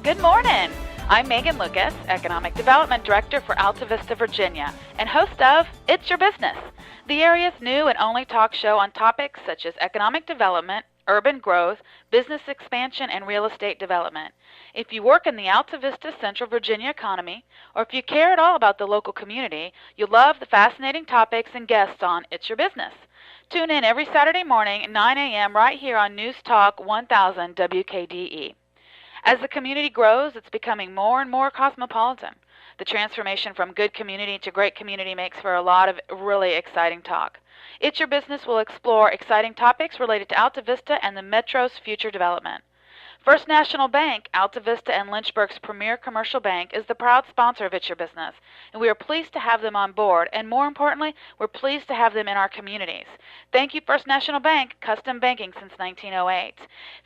Good morning. I'm Megan Lucas, Economic Development Director for Alta Vista, Virginia, and host of It's Your Business, the area's new and only talk show on topics such as economic development, urban growth, business expansion, and real estate development. If you work in the Alta Vista Central Virginia economy, or if you care at all about the local community, you'll love the fascinating topics and guests on It's Your Business. Tune in every Saturday morning at 9 a.m. right here on News Talk 1000 WKDE. As the community grows, it's becoming more and more cosmopolitan. The transformation from good community to great community makes for a lot of really exciting talk. It's Your Business will explore exciting topics related to Alta Vista and the Metro's future development. First National Bank, Alta Vista and Lynchburg's premier commercial bank, is the proud sponsor of It's Your Business, and we are pleased to have them on board, and more importantly, we're pleased to have them in our communities. Thank you, First National Bank, custom banking since 1908.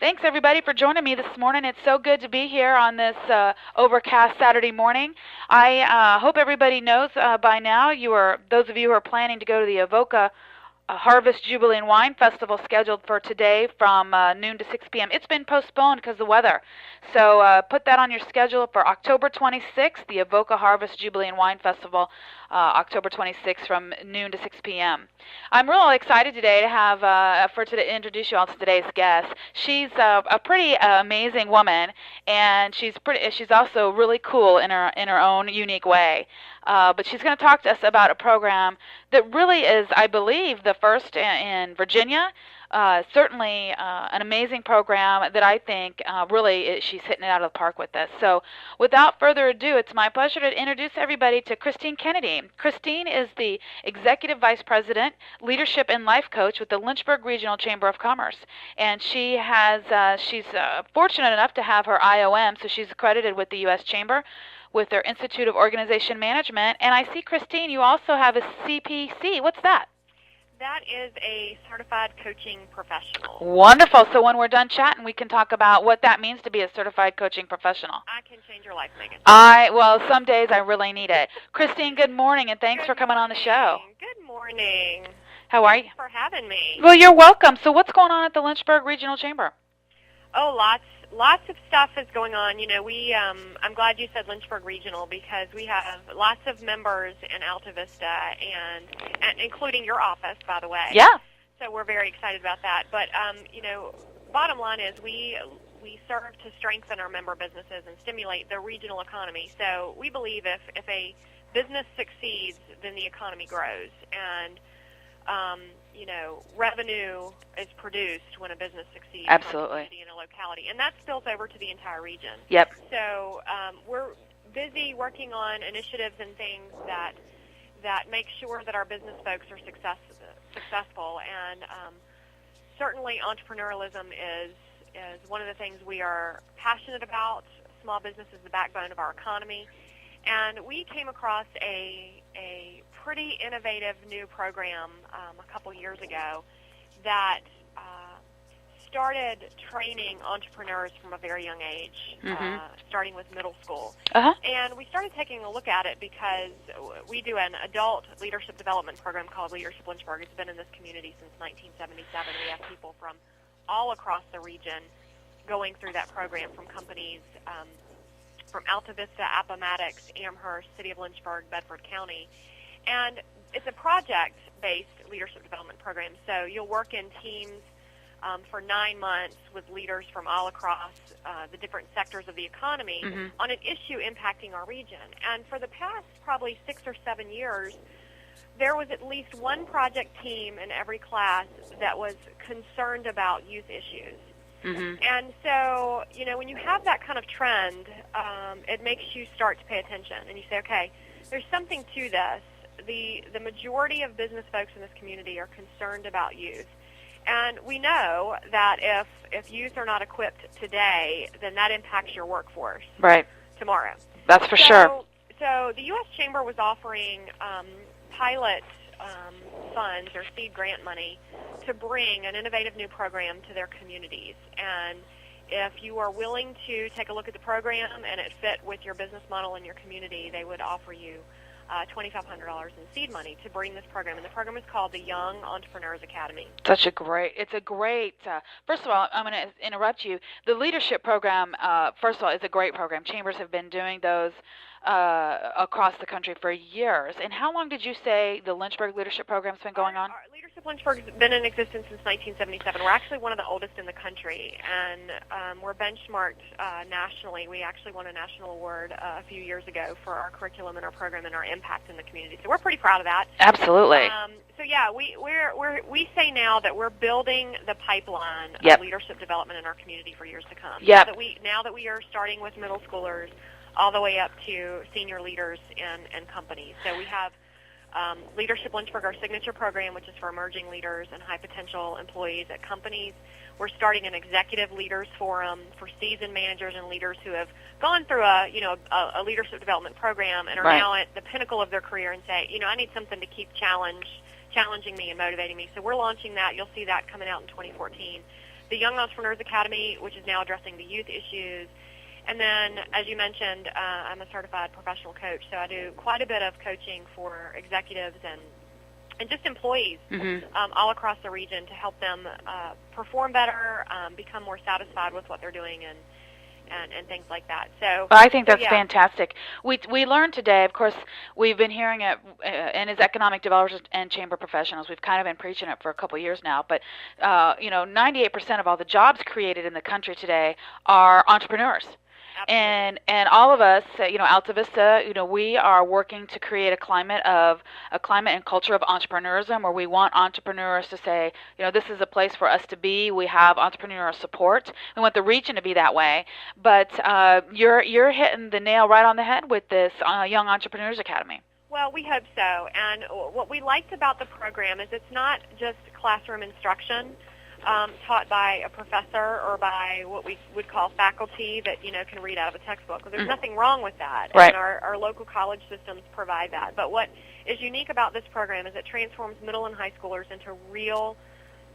Thanks, everybody, for joining me this morning. It's so good to be here on this overcast Saturday morning. I hope everybody knows by now, those of you who are planning to go to the Avoca Harvest Jubilee and Wine Festival scheduled for today from noon to 6 p.m. It's been postponed because of the weather. So put that on your schedule for October 26th, the Avoca Harvest Jubilee and Wine Festival, October 26th from noon to 6 p.m. I'm really excited today to have to introduce you all to today's guest. She's a pretty amazing woman, and she's also really cool in her own unique way. But she's going to talk to us about a program that really is, I believe, the first in Virginia. Certainly an amazing program that I think she's hitting it out of the park with this. So without further ado, it's my pleasure to introduce everybody to Christine Kennedy. Christine is the Executive Vice President, Leadership and Life Coach with the Lynchburg Regional Chamber of Commerce. And she's fortunate enough to have her IOM, so she's accredited with the U.S. Chamber with their Institute of Organization Management. And I see, Christine, you also have a CPC. What's that? That is a certified coaching professional. Wonderful. So when we're done chatting, we can talk about what that means to be a certified coaching professional. I can change your life, Megan. Well, some days I really need it. Christine, good morning, and thanks for coming on the show. Good morning. How are you? Thanks for having me. Well, you're welcome. So what's going on at the Lynchburg Regional Chamber? Oh, lots of stuff is going on. You know, I'm glad you said Lynchburg Regional because we have lots of members in Alta Vista and including your office, by the way. Yeah. So we're very excited about that. But you know, bottom line is we serve to strengthen our member businesses and stimulate the regional economy. So we believe if a business succeeds, then the economy grows, and you know, revenue is produced when a business succeeds. Absolutely. In a locality, and that spills over to the entire region. Yep. So we're busy working on initiatives and things that make sure that our business folks are successful, and certainly entrepreneurialism is one of the things we are passionate about. Small business is the backbone of our economy, and we came across a pretty innovative new program a couple years ago that started training entrepreneurs from a very young age, starting with middle school. And we started taking a look at it because we do an adult leadership development program called Leadership Lynchburg. It's been in this community since 1977. We have people from all across the region going through that program, from companies from Alta Vista, Appomattox, Amherst, City of Lynchburg, Bedford County. And it's a project-based leadership development program, so you'll work in teams for 9 months with leaders from all across the different sectors of the economy on an issue impacting our region. And for the past probably 6 or 7 years, there was at least one project team in every class that was concerned about youth issues. And so, you know, when you have that kind of trend, it makes you start to pay attention, and you say, okay, there's something to this. The majority of business folks in this community are concerned about youth. And we know that if youth are not equipped today, then that impacts your workforce tomorrow. That's for sure. So the U.S. Chamber was offering pilot funds or seed grant money to bring an innovative new program to their communities. And if you are willing to take a look at the program and it fit with your business model in your community, they would offer you $2,500 in seed money to bring this program. And the program is called the Young Entrepreneurs Academy. It's a great, first of all, I'm going to interrupt you. The leadership program, first of all, is a great program. Chambers have been doing those across the country for years. And how long did you say the Lynchburg leadership program's been going on? Our Leadership Lynchburg has been in existence since 1977. We're actually one of the oldest in the country, and we're benchmarked nationally. We actually won a national award a few years ago for our curriculum and our program and our impact in the community. So we're pretty proud of that. Absolutely. So yeah, we say now that we're building the pipeline Yep. of leadership development in our community for years to come. Yep. Now that we are starting with middle schoolers all the way up to senior leaders in companies. So we have Leadership Lynchburg, our signature program, which is for emerging leaders and high potential employees at companies. We're starting an executive leaders forum for seasoned managers and leaders who have gone through a leadership development program and are Right. now at the pinnacle of their career and say, I need something to keep challenging me and motivating me. So we're launching that. You'll see that coming out in 2014. The Young Entrepreneurs Academy, which is now addressing the youth issues. And then, as you mentioned, I'm a certified professional coach, so I do quite a bit of coaching for executives and just employees all across the region to help them perform better, become more satisfied with what they're doing, and things like that. So I think that's yeah. fantastic. We learned today, of course, we've been hearing it, and as economic developers and chamber professionals, we've kind of been preaching it for a couple of years now, but 98% of all the jobs created in the country today are entrepreneurs. Absolutely. And all of us, Alta Vista, we are working to create a climate and culture of entrepreneurism where we want entrepreneurs to say, this is a place for us to be. We have entrepreneurial support. We want the region to be that way. But you're hitting the nail right on the head with this Young Entrepreneurs Academy. Well, we hope so. And what we liked about the program is it's not just classroom instruction taught by a professor or by what we would call faculty that can read out of a textbook. There's nothing wrong with that, right. And our local college systems provide that. But what is unique about this program is it transforms middle and high schoolers into real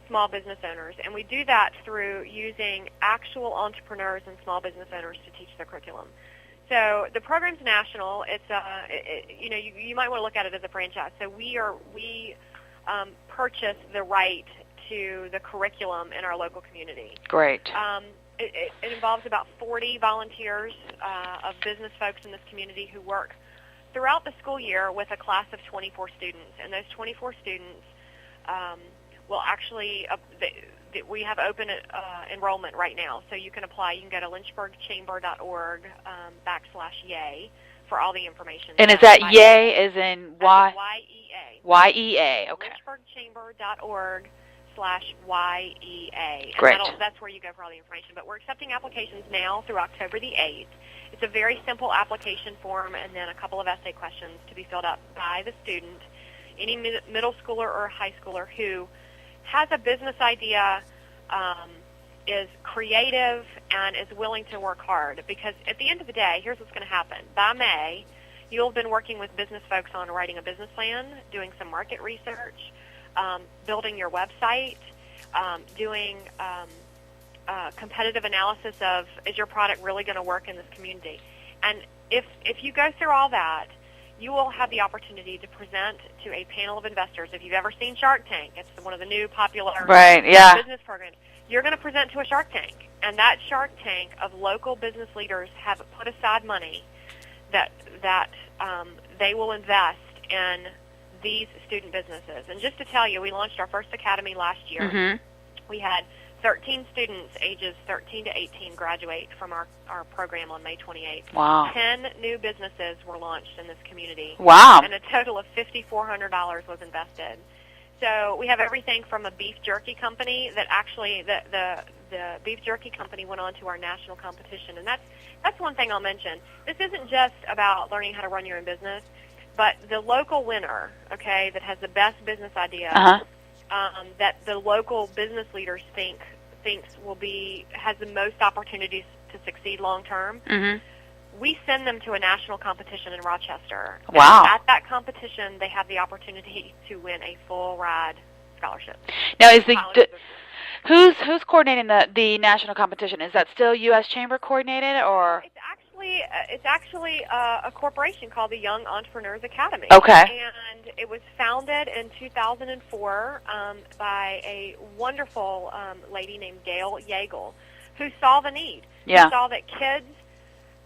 small business owners, and we do that through using actual entrepreneurs and small business owners to teach the curriculum. So the program's national. It's you might want to look at it as a franchise. So we purchase the right to the curriculum in our local community. Great. It involves about 40 volunteers of business folks in this community who work throughout the school year with a class of 24 students. And those 24 students will actually, we have open enrollment right now. So you can apply. You can go to lynchburgchamber.org /yay for all the information. And is that yay as in Y? Y-E-A. Y-E-A, okay. lynchburgchamber.org /YEA. Great. And that's where you go for all the information. But we're accepting applications now through October the 8th. It's a very simple application form and then a couple of essay questions to be filled out by the student, any middle schooler or high schooler who has a business idea, is creative, and is willing to work hard. Because at the end of the day, here's what's going to happen. By May, you'll have been working with business folks on writing a business plan, doing some market research, building your website, doing competitive analysis of, is your product really going to work in this community? And if you go through all that, you will have the opportunity to present to a panel of investors. If you've ever seen Shark Tank, it's one of the new popular business programs. You're going to present to a Shark Tank, and that Shark Tank of local business leaders have put aside money that they will invest in these student businesses. And just to tell you, we launched our first academy last year. Mm-hmm. We had 13 students ages 13 to 18 graduate from our program on May 28th. Wow. 10 new businesses were launched in this community. Wow. And a total of $5,400 was invested. So we have everything from a beef jerky company that actually the beef jerky company went on to our national competition. And that's one thing I'll mention. This isn't just about learning how to run your own business, but the local winner, okay, that has the best business idea, that the local business leaders thinks has the most opportunities to succeed long term. Mm-hmm. We send them to a national competition in Rochester. Wow. And at that competition, they have the opportunity to win a full ride scholarship. Now, is who's coordinating the national competition? Is that still U.S. Chamber coordinated, or? It's it's actually a corporation called the Young Entrepreneurs Academy. Okay. And it was founded in 2004 by a wonderful lady named Dale Carnegie, who saw the need. Yeah. Who saw that kids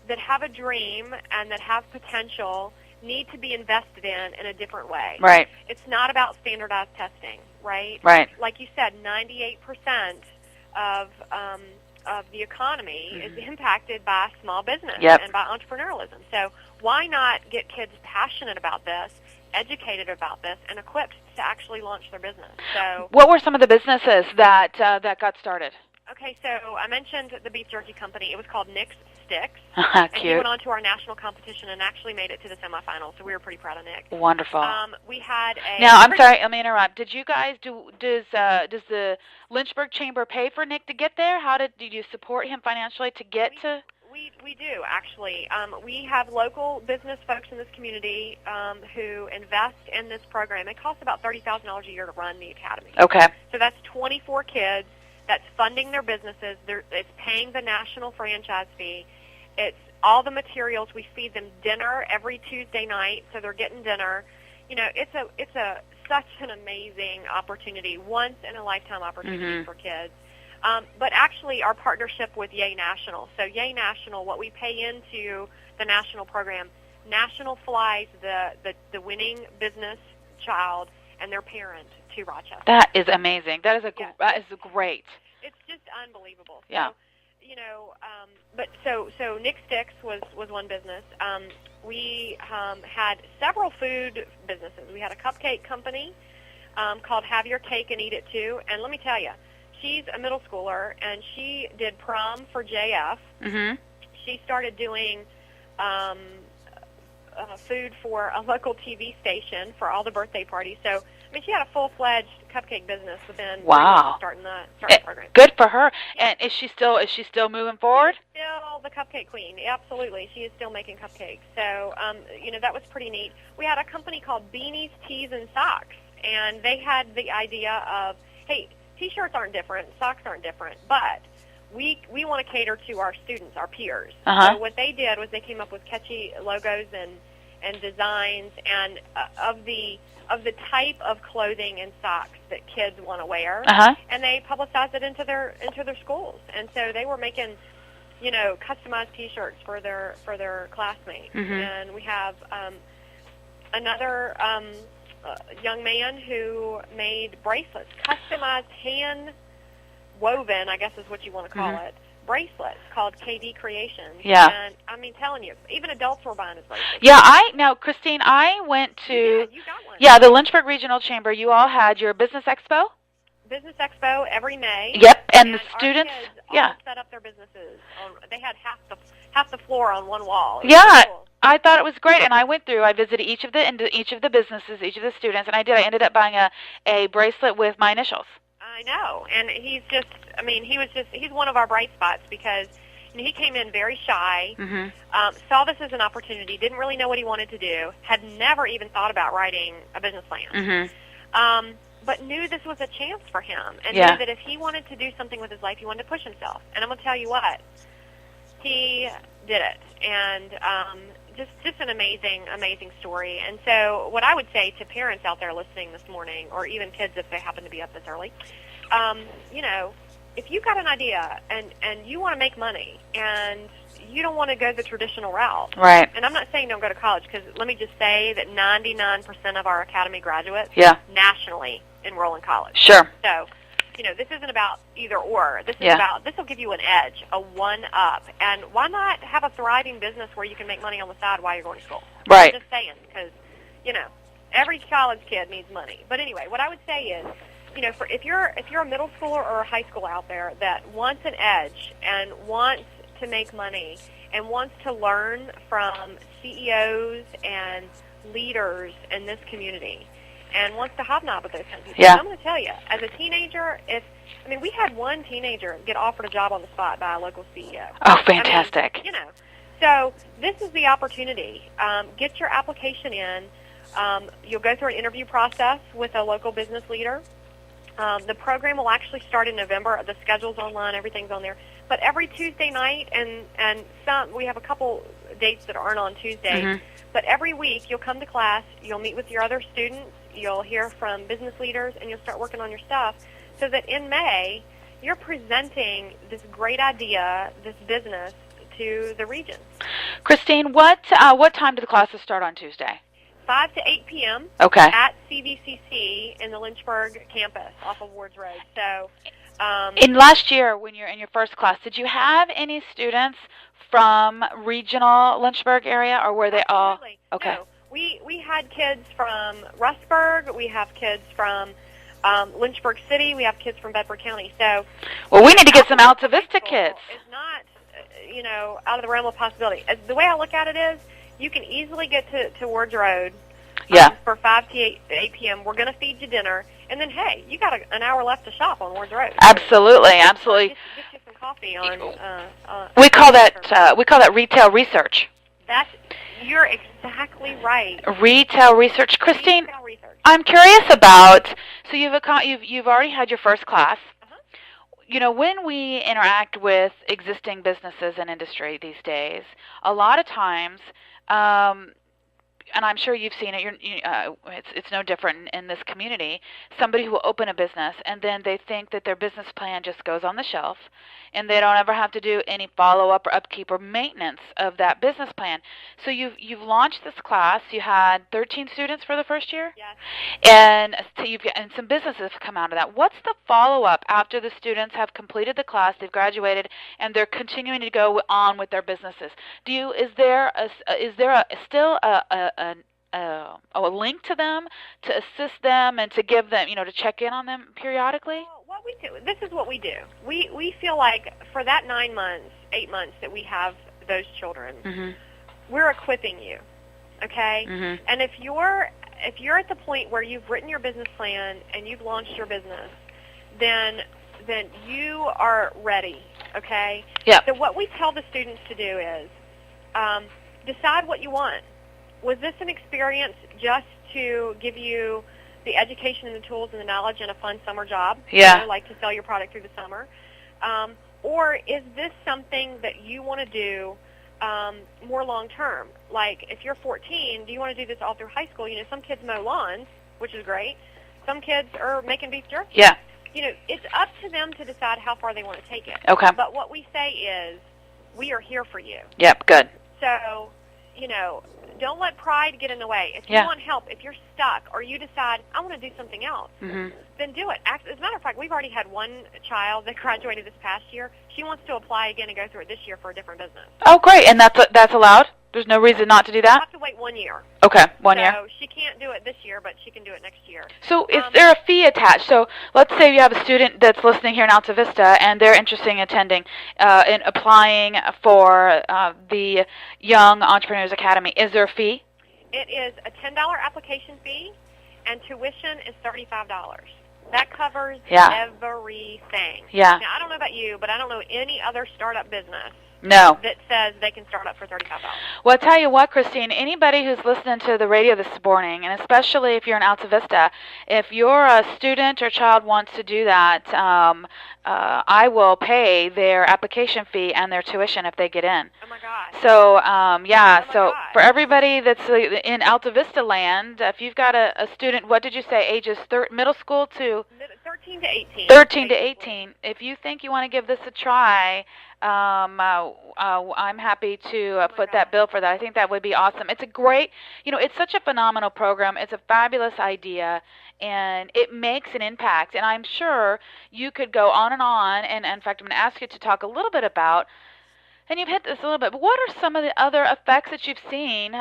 that have a dream and that have potential need to be invested in a different way. Right. It's not about standardized testing, right? Right. Like you said, 98% of the economy is impacted by small business and by entrepreneurialism. So why not get kids passionate about this, educated about this, and equipped to actually launch their business? So, what were some of the businesses that got started? Okay, so I mentioned the beef jerky company. It was called Nick's Sticks. Cute. And he went on to our national competition and actually made it to the semifinals, so we were pretty proud of Nick. Wonderful. We had a... Now, I'm sorry, let me interrupt. Did you guys, does the Lynchburg Chamber pay for Nick to get there? Did you support him financially to get to... We do, actually. We have local business folks in this community who invest in this program. It costs about $30,000 a year to run the academy. Okay. So that's 24 kids. That's funding their businesses. It's paying the national franchise fee. It's all the materials. We feed them dinner every Tuesday night, so they're getting dinner. You know, it's such an amazing opportunity, once in a lifetime opportunity for kids. But actually, our partnership with Yay National. So Yay National, what we pay into the national program, National flies the winning business child and their parent to Rochester. That is amazing. That is great. It's just unbelievable. Yeah. So, you know, but so Nick Sticks was one business. We had several food businesses. We had a cupcake company called Have Your Cake and Eat It Too. And let me tell you, she's a middle schooler, and she did prom for JF. Mm-hmm. She started doing food for a local TV station for all the birthday parties. So, I mean, she had a full-fledged cupcake business within starting the program. Good for her. Yeah. And is she still moving forward? She's still the cupcake queen. Absolutely. She is still making cupcakes. So, you know, that was pretty neat. We had a company called Beanies, Tees, and Socks, and they had the idea of, hey, T-shirts aren't different, socks aren't different, but we want to cater to our students, our peers. So what they did was they came up with catchy logos and designs and of the type of clothing and socks that kids want to wear, and they publicized it into their schools. And so they were making, you know, customized T-shirts for their classmates. And we have another young man who made bracelets, customized hand woven, I guess is what you want to call it, bracelets called KD Creations. Yeah. And I mean, telling you, even adults were buying his bracelets. Yeah, Christine, I went to... You got one. Yeah, the Lynchburg Regional Chamber. You all had your Business Expo? Business Expo every May. Yep, and the students... Our kids all set up their businesses. They had half the floor on one wall. Yeah, cool. I thought it was great, and I went through. I visited each of the businesses, each of the students, and I ended up buying a bracelet with my initials. I know, and he's one of our bright spots because he came in very shy, saw this as an opportunity, didn't really know what he wanted to do, had never even thought about writing a business plan, but knew this was a chance for him, and knew that if he wanted to do something with his life, he wanted to push himself. And I'm going to tell you what, he did it, and just an amazing story. And so what I would say to parents out there listening this morning, or even kids if they happen to be up this early, you know, if you've got an idea and you want to make money and you don't want to go the traditional route, right? And I'm not saying don't go to college, because let me just say that 99% of our academy graduates nationally enroll in college. Sure. So, you know, this isn't about either or. This is about, this will give you an edge, a one-up. And why not have a thriving business where you can make money on the side while you're going to school? Right. I'm just saying, because, you know, every college kid needs money. But anyway, what I would say is, you know, if you're a middle schooler or a high schooler out there that wants an edge and wants to make money and wants to learn from CEOs and leaders in this community, and wants to hobnob with those kind of people. I'm going to tell you, as a teenager, we had one teenager get offered a job on the spot by a local CEO. Oh, fantastic. I mean, you know, so this is the opportunity. Get your application in. You'll go through an interview process with a local business leader. The program will actually start in November. The schedule's online. Everything's on there. But every Tuesday night, and we have a couple dates that aren't on Tuesday, but every week you'll come to class, you'll meet with your other students, you'll hear from business leaders, and you'll start working on your stuff so that in May you're presenting this great idea, this business, to the region. Christine, what time do the classes start on Tuesday? 5 to 8 p.m. Okay. At CVCC in the Lynchburg campus off of Wards Road. So, in last year, when you're in your first class, did you have any students from regional Lynchburg area, or were they absolutely. all? Okay. No, we had kids from Rustburg. We have kids from Lynchburg City. We have kids from Bedford County. So, well, we need to get some Alta Vista kids. It's not, out of the realm of possibility. The way I look at it is, you can easily get to Wards Road for 5 to 8 p.m. We're going to feed you dinner. And then, hey, you got an hour left to shop on Wards Road. Absolutely, absolutely. Get you some coffee on. We call that retail research. You're exactly right. Retail research, Christine. Retail research. I'm curious about. So you've already had your first class. When we interact with existing businesses and industry these days, a lot of times. And I'm sure you've seen it. It's no different in this community. Somebody who will open a business and then they think that their business plan just goes on the shelf, and they don't ever have to do any follow-up or upkeep or maintenance of that business plan. So you've launched this class. You had 13 students for the first year, yes, and some businesses have come out of that. What's the follow-up after the students have completed the class, they've graduated, and they're continuing to go on with their businesses? Is there still a link to them to assist them and to give them, to check in on them periodically? Well, this is what we do. We feel like for that 9 months, 8 months that we have those children, we're equipping you, okay? And if you're at the point where you've written your business plan and you've launched your business, then you are ready, okay? Yeah. So what we tell the students to do is decide what you want. Was this an experience just to give you the education and the tools and the knowledge and a fun summer job? Yeah. Like to sell your product through the summer? Or is this something that you want to do more long term? Like if you're 14, do you want to do this all through high school? Some kids mow lawns, which is great. Some kids are making beef jerky. Yeah. It's up to them to decide how far they want to take it. Okay. But what we say is, we are here for you. Yep, good. So, don't let pride get in the way. If you want help, if you're stuck, or you decide, I want to do something else, then do it. As a matter of fact, we've already had one child that graduated this past year. She wants to apply again and go through it this year for a different business. Oh, great. And that's allowed? There's no reason not to do that? You'll have to wait 1 year. Okay, 1 year. So she can't do it this year, but she can do it next year. So is there a fee attached? So let's say you have a student that's listening here in Alta Vista, and they're interested in attending and applying for the Young Entrepreneurs Academy. Is there a fee? It is a $10 application fee, and tuition is $35. That covers everything. Yeah. Now, I don't know about you, but I don't know any other startup business that says they can start up for $35. Well, I'll tell you what, Christine, anybody who's listening to the radio this morning, and especially if you're in Alta Vista, if your student or child wants to do that, I will pay their application fee and their tuition if they get in. Oh, my gosh. So, so for everybody that's in Alta Vista land, if you've got a student, what did you say, ages middle school to? 13 to 18. 13 to 18. If you think you want to give this a try, I'm happy to foot that bill for that. I think that would be awesome. It's a great, it's such a phenomenal program. It's a fabulous idea, and it makes an impact. And I'm sure you could go on, and in fact, I'm going to ask you to talk a little bit about, and you've hit this a little bit, but what are some of the other effects that you've seen?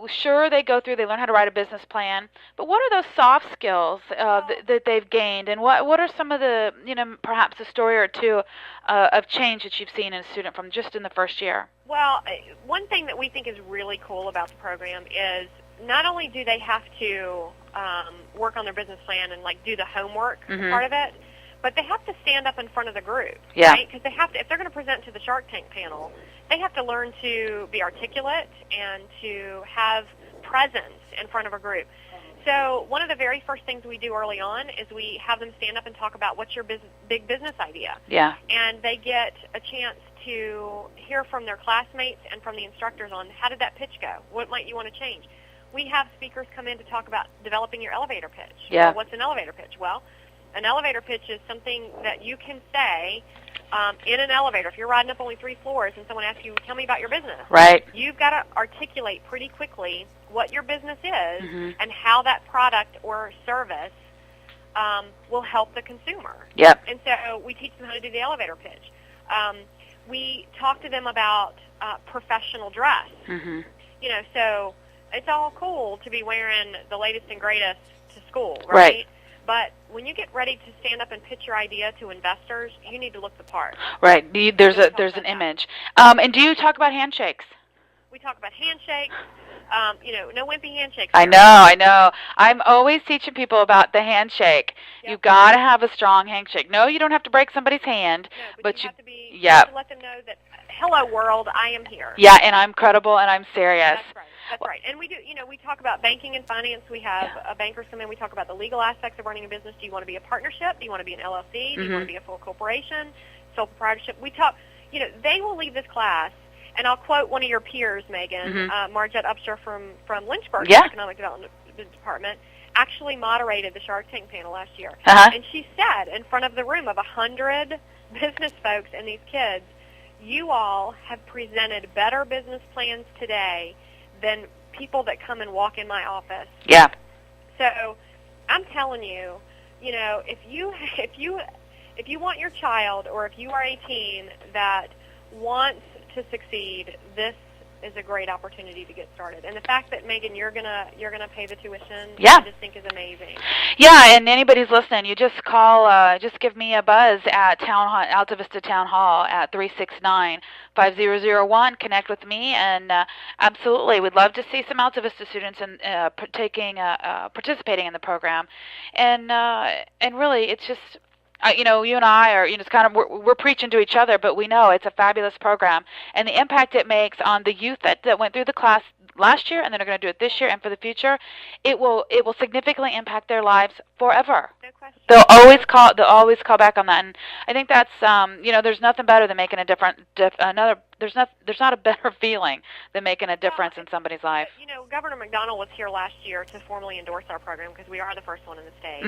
Sure, they learn how to write a business plan, but what are those soft skills that they've gained, and what are some of the, perhaps a story or two of change that you've seen in a student from just in the first year? Well, one thing that we think is really cool about the program is not only do they have to work on their business plan and do the homework part of it, but they have to stand up in front of the group, right? Because they have to, if they're going to present to the Shark Tank panel, they have to learn to be articulate and to have presence in front of a group. So one of the very first things we do early on is we have them stand up and talk about what's your big business idea. Yeah. And they get a chance to hear from their classmates and from the instructors on how did that pitch go? What might you want to change? We have speakers come in to talk about developing your elevator pitch. Yeah. Well, what's an elevator pitch? Well, an elevator pitch is something that you can say in an elevator. If you're riding up only 3 floors and someone asks you, tell me about your business. Right. You've got to articulate pretty quickly what your business is and how that product or service will help the consumer. Yep. And so we teach them how to do the elevator pitch. We talk to them about professional dress. You know, so it's all cool to be wearing the latest and greatest to school, right? But when you get ready to stand up and pitch your idea to investors, you need to look the part. Right. There's an image. And do you talk about handshakes? We talk about handshakes. You know, no wimpy handshakes. I know. I'm always teaching people about the handshake. Yep. You've got to have a strong handshake. No, you don't have to break somebody's hand. No, but you have to let them know that, hello world, I am here. Yeah, and I'm credible and I'm serious. That's right. And we do, you know, we talk about banking and finance. We have bankers come in. We talk about the legal aspects of running a business. Do you want to be a partnership? Do you want to be an LLC? Do you want to be a full corporation? Sole proprietorship? We talk, you know, they will leave this class, and I'll quote one of your peers, Megan, Margette Upshur from Lynchburg, Economic Development Department, actually moderated the Shark Tank panel last year. And she said in front of the room of 100 business folks and these kids, you all have presented better business plans today than people that come and walk in my office. Yeah. So I'm telling you, you know, if you want your child, or if you are a teen that wants to succeed, this is a great opportunity to get started. And the fact that, Megan, you're gonna pay the tuition, I just think is amazing. Yeah, and anybody's listening, you just call, just give me a buzz at Alta Vista Town Hall at 369-5001. Connect with me, and absolutely, we'd love to see some Alta Vista students participating in the program. And really, it's just, you know, you and I are, you know, it's kind of, we're preaching to each other, but we know it's a fabulous program, and the impact it makes on the youth that went through the class last year and then are going to do it this year and for the future, it will significantly impact their lives forever. No question. They'll always call back on that, and I think that's you know, there's nothing better than making a there's not a better feeling than making a difference in somebody's life. You know, Governor McDonald was here last year to formally endorse our program because we are the first one in the state.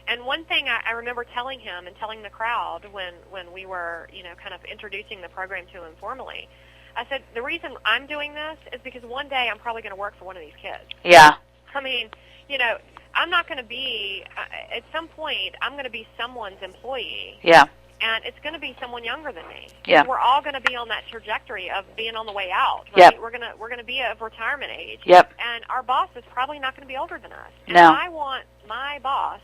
And one thing I remember telling him and telling the crowd when we were, you know, kind of introducing the program to him formally, I said, the reason I'm doing this is because one day I'm probably going to work for one of these kids. Yeah. I mean, you know, I'm not going to be, at some point, I'm going to be someone's employee. Yeah. And it's going to be someone younger than me. Yeah. We're all going to be on that trajectory of being on the way out. Yep. Right? We're going to be of retirement age. Yep. And our boss is probably not going to be older than us. And No. I want my boss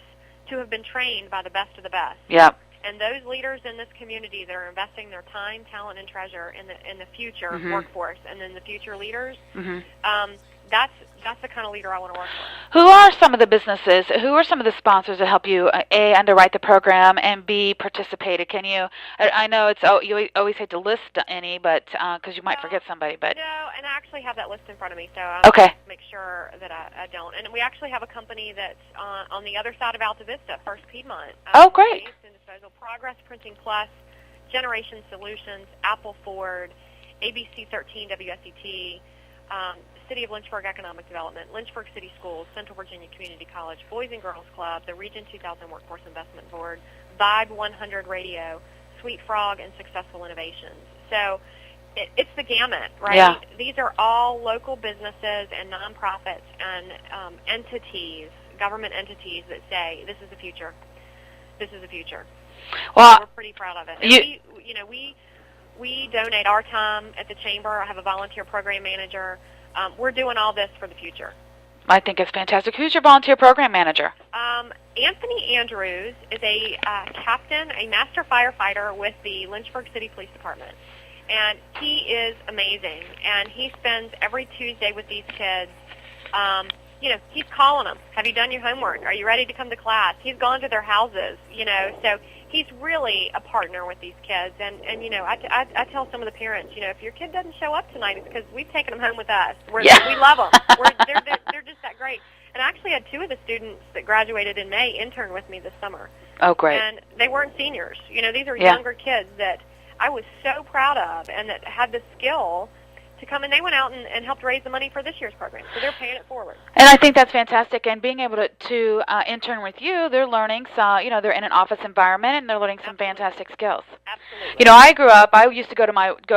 to have been trained by the best of the best. Yep. And those leaders in this community that are investing their time, talent, and treasure in the future workforce, and then the future leaders, that's the kind of leader I want to work for. Who are some of the businesses? Who are some of the sponsors that help you A, underwrite the program, and B, participated? Can you? I know it's you always hate to list any, but because you might forget somebody. But no, and I actually have that list in front of me, so I'm okay. going to make sure that I don't. And we actually have a company that's on the other side of Alta Vista, First Piedmont. Oh, great. Based in Disposal, Progress Printing Plus, Generation Solutions, Apple Ford, ABC 13 WSET. City of Lynchburg Economic Development, Lynchburg City Schools, Central Virginia Community College, Boys and Girls Club, the Region 2000 Workforce Investment Board, Vibe 100 Radio, Sweet Frog, and Successful Innovations. So it's the gamut, right? Yeah. These are all local businesses and nonprofits and entities, government entities that say this is the future. This is the future. Well, we're pretty proud of it. And we donate our time at the chamber. I have a volunteer program manager. We're doing all this for the future. I think it's fantastic. Who's your volunteer program manager? Anthony Andrews is a captain, a master firefighter with the Lynchburg City Police Department. And he is amazing. And he spends every Tuesday with these kids. He's calling them. Have you done your homework? Are you ready to come to class? He's gone to their houses, so he's really a partner with these kids. And I tell some of the parents, if your kid doesn't show up tonight, it's because we've taken them home with us. We love them. They're just that great. And I actually had 2 of the students that graduated in May intern with me this summer. Oh, great. And they weren't seniors. These are Yeah. younger kids that I was so proud of and that had the skill to come, and they went out and helped raise the money for this year's program. So they're paying it forward. And I think that's fantastic. And being able to intern with you, they're learning, they're in an office environment, and they're learning some fantastic skills. Absolutely. I grew up, I used to go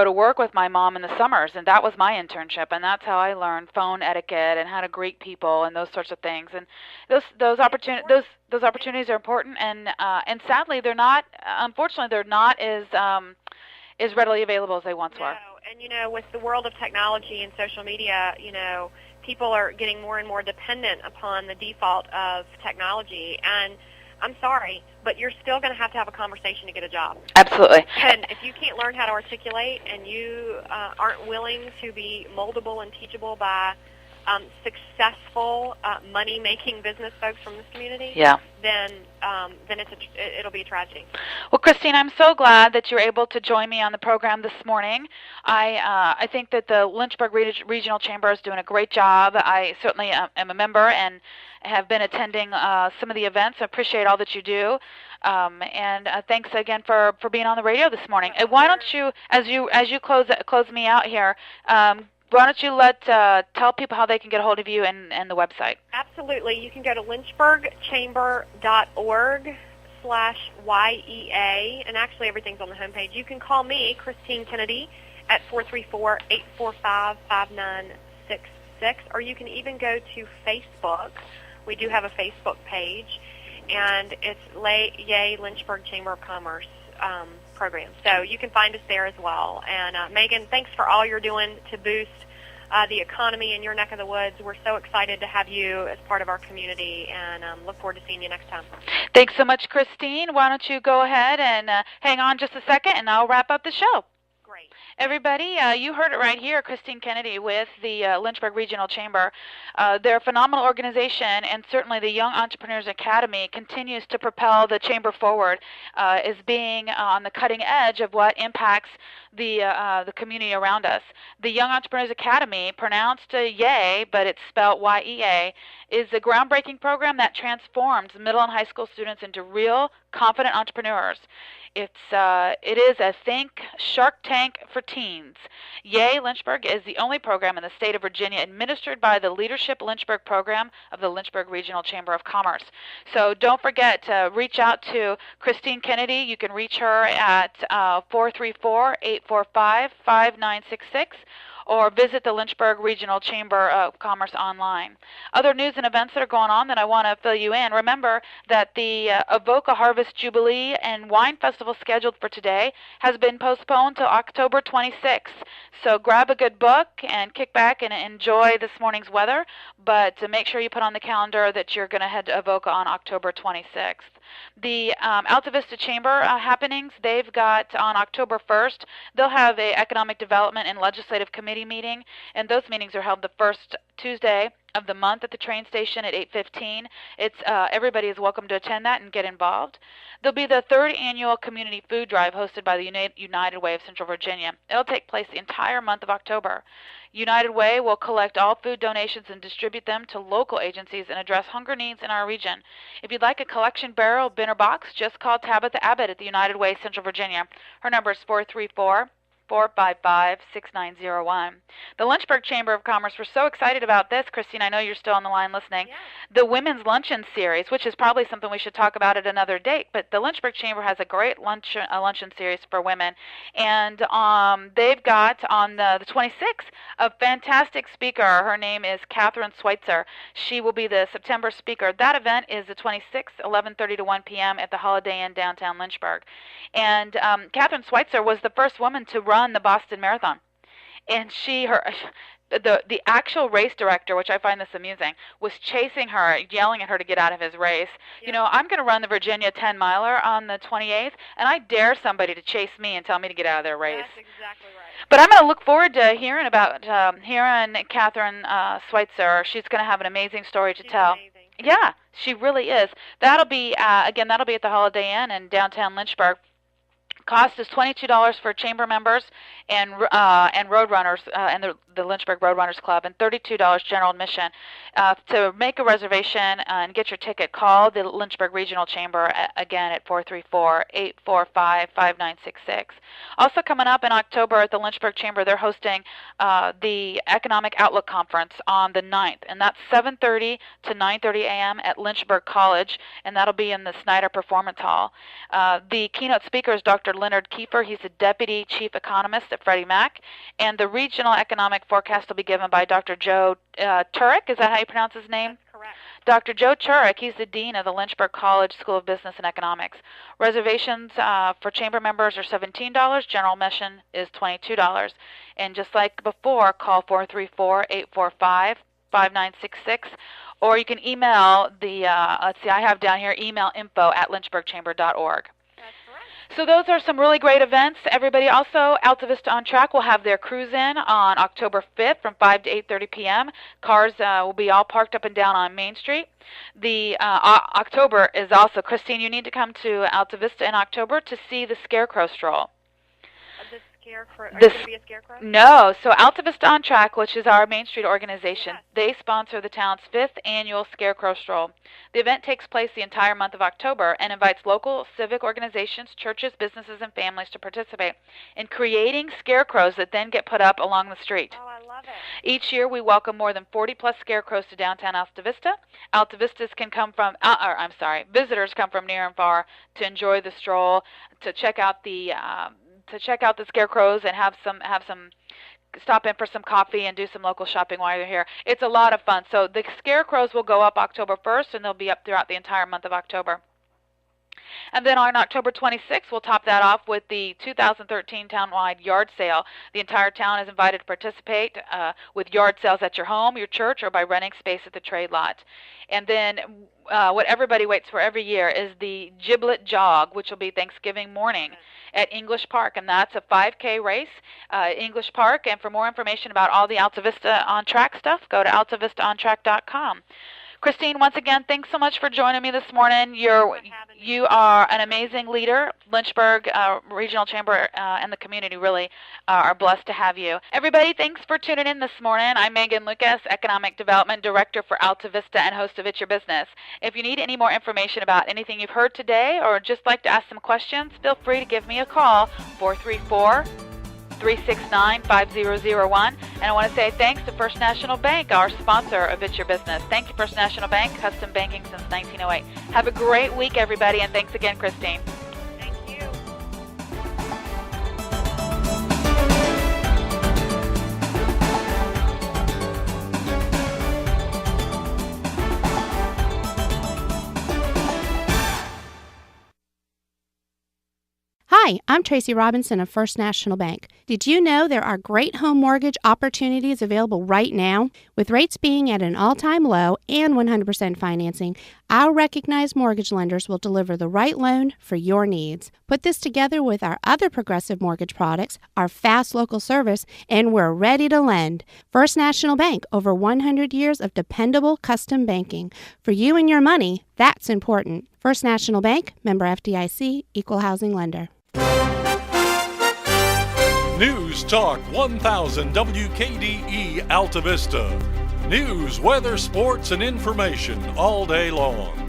to work with my mom in the summers, and that was my internship, and that's how I learned phone etiquette and how to greet people and those sorts of things. And those opportunities are important, and sadly unfortunately they're not as readily available as they once were. And, with the world of technology and social media, people are getting more and more dependent upon the default of technology. And I'm sorry, but you're still going to have a conversation to get a job. Absolutely. And if you can't learn how to articulate and you aren't willing to be moldable and teachable by successful money-making business folks from this community, then it'll be a tragedy. Well, Christine, I'm so glad that you're able to join me on the program this morning. I think that the Lynchburg Regional Chamber is doing a great job. I certainly am a member and have been attending some of the events. I appreciate all that you do. And thanks again for being on the radio this morning. Why don't you, as you close me out here, why don't you tell people how they can get a hold of you and the website? Absolutely. You can go to lynchburgchamber.org/YEA, and actually everything's on the homepage. You can call me, Christine Kennedy, at 434-845-5966, or you can even go to Facebook. We do have a Facebook page, and it's Yay Lynchburg Chamber of Commerce program. So you can find us there as well. And Megan, thanks for all you're doing to boost the economy in your neck of the woods. We're so excited to have you as part of our community, and look forward to seeing you next time. Thanks so much, Christine. Why don't you go ahead and hang on just a second, and I'll wrap up the show. Great. Everybody, you heard it right here, Christine Kennedy with the Lynchburg Regional Chamber. They're a phenomenal organization, and certainly the Young Entrepreneurs Academy continues to propel the Chamber forward as being on the cutting edge of what impacts the community around us. The Young Entrepreneurs Academy, pronounced YAY, but it's spelled YEA, is a groundbreaking program that transforms middle and high school students into real, confident entrepreneurs. It is a Think Shark Tank for teens. Yay Lynchburg is the only program in the state of Virginia administered by the Leadership Lynchburg program of the Lynchburg Regional Chamber of Commerce. So don't forget to reach out to Christine Kennedy. You can reach her at 434-845-5966. or visit the Lynchburg Regional Chamber of Commerce online. Other news and events that are going on that I want to fill you in. Remember that the Avoca Harvest Jubilee and Wine Festival scheduled for today has been postponed to October 26th. So grab a good book and kick back and enjoy this morning's weather, but to make sure you put on the calendar that you're going to head to Avoca on October 26th. The Alta Vista Chamber happenings, they've got on October 1st, they'll have an Economic Development and Legislative Committee meeting, and those meetings are held the first Tuesday of the month at the train station at 8:15. Everybody is welcome to attend that and get involved. There'll be the 3rd annual community food drive hosted by the United Way of Central Virginia. It'll take place the entire month of October. United Way will collect all food donations and distribute them to local agencies and address hunger needs in our region. If you'd like a collection barrel, bin, or box, just call Tabitha Abbott at the United Way, Central Virginia. Her number is 434-455-6901. The Lynchburg Chamber of Commerce, we're so excited about this. Christine, I know you're still on the line listening. Yeah. The Women's Luncheon Series, which is probably something we should talk about at another date, but the Lynchburg Chamber has a great luncheon series for women. And they've got on the 26th a fantastic speaker. Her name is Catherine Schweitzer. She will be the September speaker. That event is the 26th, 11:30 to 1 p.m. at the Holiday Inn downtown Lynchburg. And Catherine Schweitzer was the first woman to run the Boston Marathon. And the actual race director, which I find this amusing, was chasing her, yelling at her to get out of his race. Yeah. You know, I'm going to run the Virginia 10-miler on the 28th, and I dare somebody to chase me and tell me to get out of their race. That's exactly right. But I'm going to look forward to hearing about Catherine Schweitzer. She's going to have an amazing story to tell. Amazing. Yeah, she really is. That'll be that'll be at the Holiday Inn in downtown Lynchburg. Cost is $22 for chamber members and road runners, and the Lynchburg Roadrunners Club, and $32 general admission. To make a reservation and get your ticket, call the Lynchburg Regional Chamber again at 434-845-5966. Also coming up in October at the Lynchburg Chamber, they're hosting the Economic Outlook Conference on the 9th, and that's 7:30 to 9:30 a.m. at Lynchburg College, and that'll be in the Snyder Performance Hall. The keynote speaker is Dr. Leonard Kiefer. He's the Deputy Chief Economist at Freddie Mac, and the regional economic forecast will be given by Dr. Joe Turek. Is that how you pronounce his name? That's correct. Dr. Joe Turek, he's the Dean of the Lynchburg College School of Business and Economics. Reservations for chamber members are $17. General admission is $22. And just like before, call 434-845-5966. Or you can email the, let's see, I have down here, email info@lynchburgchamber.org. So those are some really great events. Everybody also, Alta Vista on Track will have their cruise-in on October 5th from 5 to 8:30 p.m. Cars will be all parked up and down on Main Street. The October is also, Christine, you need to come to Alta Vista in October to see the Scarecrow Stroll. The Scarecrow? Are you going to be a scarecrow? No. So Alta Vista on Track, which is our Main Street organization, yes, they sponsor the town's 5th annual Scarecrow Stroll. The event takes place the entire month of October and invites local civic organizations, churches, businesses, and families to participate in creating scarecrows that then get put up along the street. Oh, I love it. Each year, we welcome more than 40-plus scarecrows to downtown Alta Vista. Alta Vistas can come from, visitors come from near and far to enjoy the stroll, to check out the scarecrows and have some stop in for some coffee and do some local shopping while you're here. It's a lot of fun. So the scarecrows will go up October 1st, and they'll be up throughout the entire month of October. And then on October 26th, we'll top that off with the 2013 townwide yard sale. The entire town is invited to participate with yard sales at your home, your church, or by renting space at the trade lot. And then what everybody waits for every year is the Giblet Jog, which will be Thanksgiving morning at English Park, and that's a 5K race, English Park. And for more information about all the Alta Vista On Track stuff, go to altavistaontrack.com. Christine, once again, thanks so much for joining me this morning. You are an amazing leader. Lynchburg Regional Chamber and the community really are blessed to have you. Everybody, thanks for tuning in this morning. I'm Megan Lucas, Economic Development Director for Alta Vista and host of It's Your Business. If you need any more information about anything you've heard today or just like to ask some questions, feel free to give me a call, 434-369-5001. And I want to say thanks to First National Bank, our sponsor of It's Your Business. Thank you, First National Bank, custom banking since 1908. Have a great week, everybody, and thanks again, Christine. Thank you. Hi, I'm Tracy Robinson of First National Bank. Did you know there are great home mortgage opportunities available right now? With rates being at an all-time low and 100% financing, our recognized mortgage lenders will deliver the right loan for your needs. Put this together with our other progressive mortgage products, our fast local service, and we're ready to lend. First National Bank, over 100 years of dependable custom banking. For you and your money, that's important. First National Bank, member FDIC, equal housing lender. News Talk 1000 WKDE Alta Vista. News, weather, sports, and information all day long.